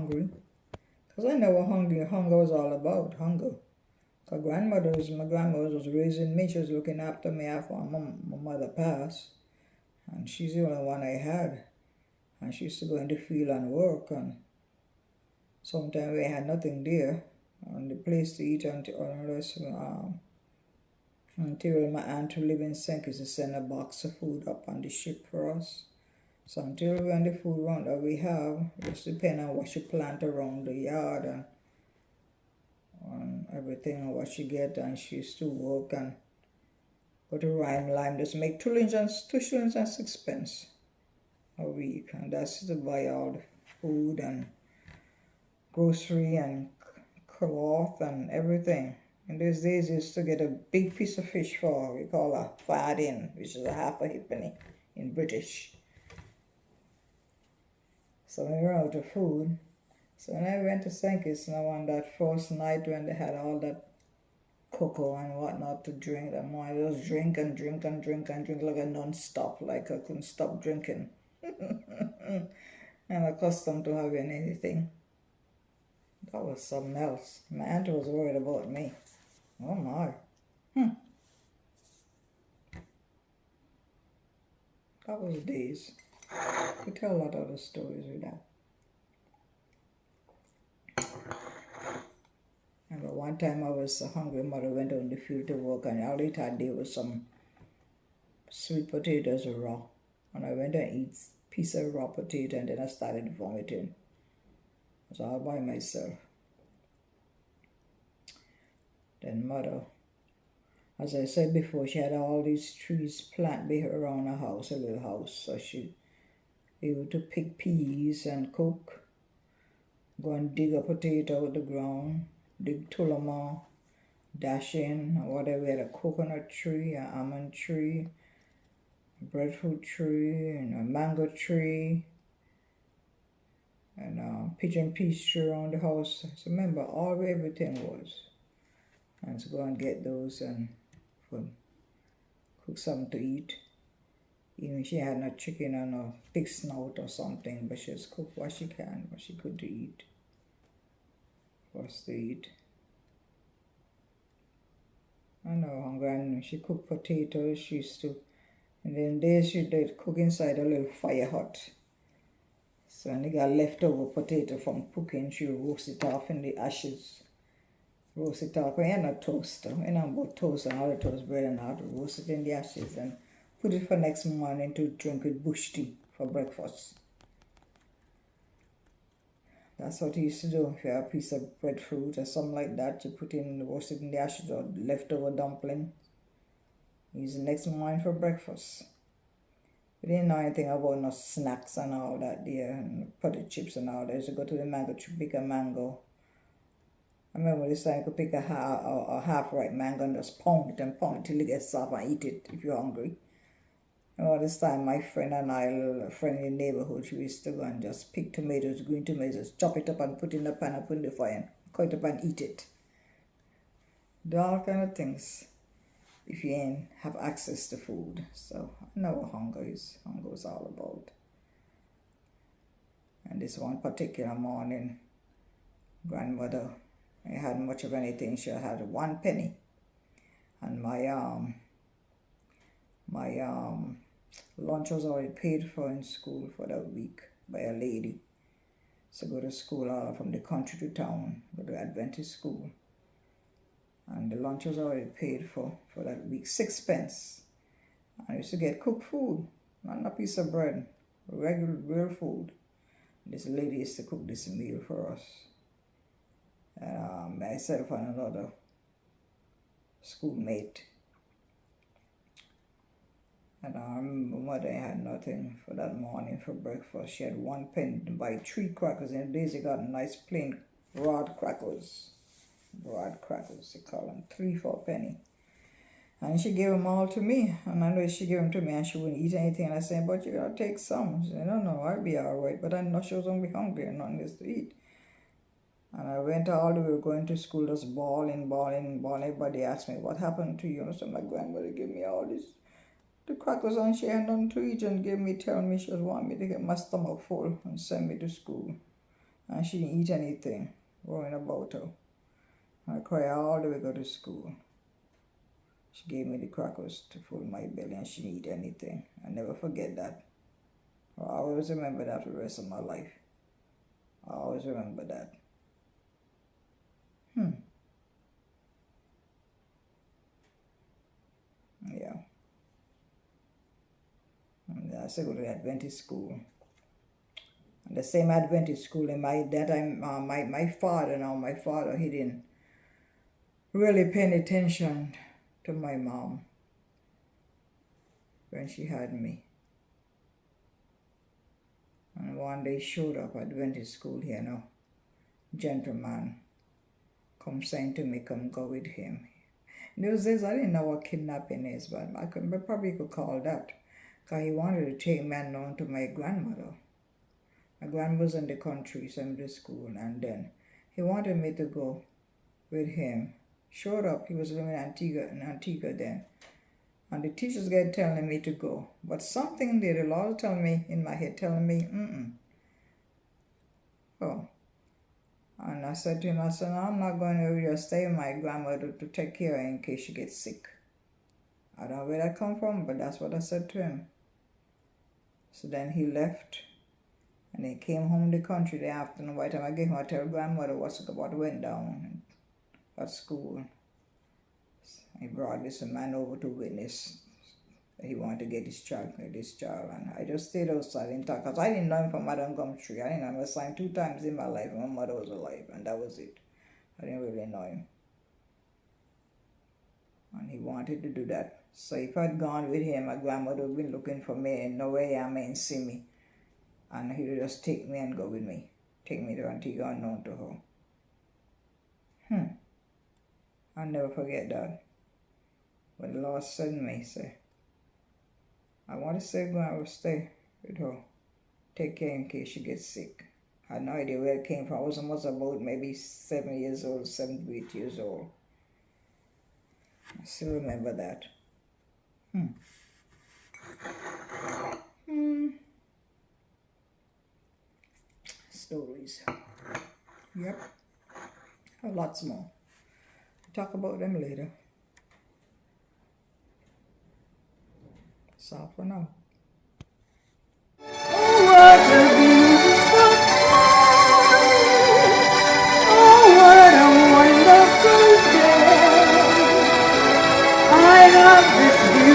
hungry. Because I know what hunger was all about, hunger. Because my grandmother was raising me, she was looking after me after my mother passed. And she's the only one I had. And she used to go in the field and work, and sometimes we had nothing there, and the place to eat until my aunt who lived in St. Kitts to send a box of food up on the ship for us. So until when the food run that we have, just depend on what she plant around the yard and everything and what she get, and she used to work and go to Lime, just make 2 shillings and 6 pence a week, and that's to buy all the food and grocery and cloth and everything. In those days, you used to get a big piece of fish for we call a farthing, which is a half a halfpenny in British. So we were out of food. So when I went to St. Kitts on that first night when they had all that cocoa and whatnot to drink, that morning I just drink and drink and drink and drink like a non-stop, like I couldn't stop drinking. I'm accustomed to having anything. That was something else. My aunt was worried about me. Oh my. That was days. I could tell a lot of other stories with that. Remember one time I was so hungry, mother went on the field to work, and all it had there was some sweet potatoes raw. And I went and eat a piece of raw potato, and then I started vomiting. I was all by myself. Then mother, as I said before, she had all these trees planted around her house, a little house. So she able to pick peas and cook, go and dig a potato out of the ground, dig tulama, dash in, or whatever. We had a coconut tree, an almond tree, a breadfruit tree, and a mango tree, and a pigeon peas tree around the house. So remember, all everything was. And to go and get those and cook something to eat. Even she had no chicken or no pig snout or something, but she just cooked what she can, what she could to eat. For us to eat. I know hungry, and she cooked potatoes, she used to, and then days she did cook inside a little fire hut. So when they got leftover potato from cooking, she would roast it off in the ashes. Roast it off. We had no toaster. We had no toast and all the toast bread and all. Roast it in the ashes and put it for next morning to drink with bush tea for breakfast. That's what he used to do. If you have a piece of breadfruit or something like that, you put in, roast it in the ashes or leftover dumpling. Use the next morning for breakfast. We didn't know anything about no snacks and all that there, and potato chips and all that. You go to the mango tree, pick a mango. I remember this time you could pick a half ripe mango and just pound it till it gets soft and eat it if you're hungry. And all this time my friend and I, a little friend in the neighborhood, we used to go and just pick tomatoes, green tomatoes, chop it up and put in the pan and put in the fire and cut it up and eat it. Do all kind of things if you ain't have access to food. So I know what hunger is all about. And this one particular morning, grandmother, I hadn't much of anything. She had 1 penny, and my lunch was already paid for in school for that week by a lady. So go to school from the country to town, go to Adventist school, and the lunch was already paid for that week, 6 pence. I used to get cooked food, not a piece of bread, regular real food. This lady used to cook this meal for us. Myself and another schoolmate. And my mother had nothing for that morning for breakfast. She had 1 penny to buy 3 crackers. In the days they got nice plain broad crackers. Broad crackers, they call them, 3 for a penny. And she gave them all to me. And I know she gave them to me and she wouldn't eat anything. And I said, but you gotta take some. She said, no, I'll be all right. But I know she was gonna be hungry and nothing else to eat. And I went all the way going to school, just bawling. Everybody asked me, what happened to you? So my grandmother gave me all this, the crackers, and she had nothing to eat and telling me she was wanting me to get my stomach full and send me to school. And she didn't eat anything, worrying about her. I cried all the way go to school. She gave me the crackers to fill my belly and she didn't eat anything. I never forget that. I always remember that for the rest of my life. I always remember that. Yeah. And I used to go to the Adventist school. And the same Adventist school in my father, he didn't really pay any attention to my mom when she had me. And one day showed up at Adventist school here, gentleman, come saying to me, come go with him. In those days, I didn't know what kidnapping is, but I probably could call that. Because he wanted to take me along to my grandmother. My grandma was in the country, Sunday school, and then he wanted me to go with him. Showed up, he was living in Antigua then. And the teachers get telling me to go. But something there, the Lord telling me in my head, telling me, Oh. And I said to him, no, I'm not going to just stay with my grandmother to take care of her in case she gets sick. I don't know where that come from, but that's what I said to him. So then he left. And he came home to the country the afternoon. By the time I gave him, I tell grandmother what went down at school. He brought this man over to witness that he wanted to get this child. And I just stayed outside and talked. Because I didn't know him from Madam Gumtree. I didn't know him. I saw him 2 times in my life when my mother was alive. And that was it. I didn't really know him. And he wanted to do that. So if I'd gone with him, my grandmother would have been looking for me and no way I may see me. And he would just take me and go with me. Take me to Antigua unknown to her. I'll never forget that. When the Lord said to me, say, I want to say I will stay with her. Take care in case she gets sick. I had no idea where it came from. I was about maybe 7 years old, 7 to 8 years old. I still remember that. Stories. Yep. I have lots more. Talk about them later. That's all for now. Oh, what a beautiful morning. Oh, what a wonderful day. I love this beautiful